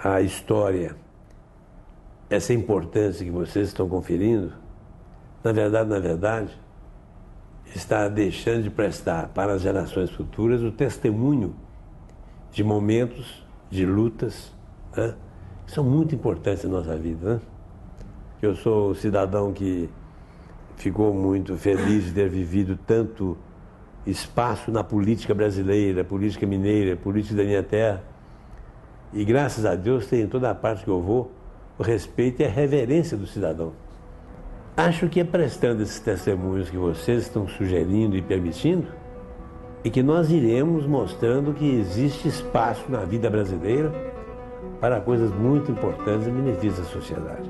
a história, essa importância que vocês estão conferindo, na verdade, está deixando de prestar para as gerações futuras o testemunho de momentos, de lutas, né, que são muito importantes na nossa vida, né? Eu sou um cidadão que ficou muito feliz de ter vivido tanto espaço na política brasileira, política mineira, política da minha terra. E graças a Deus tem em toda a parte que eu vou o respeito e a reverência do cidadão. Acho que é prestando esses testemunhos que vocês estão sugerindo e permitindo, e que nós iremos mostrando que existe espaço na vida brasileira para coisas muito importantes em benefício da sociedade.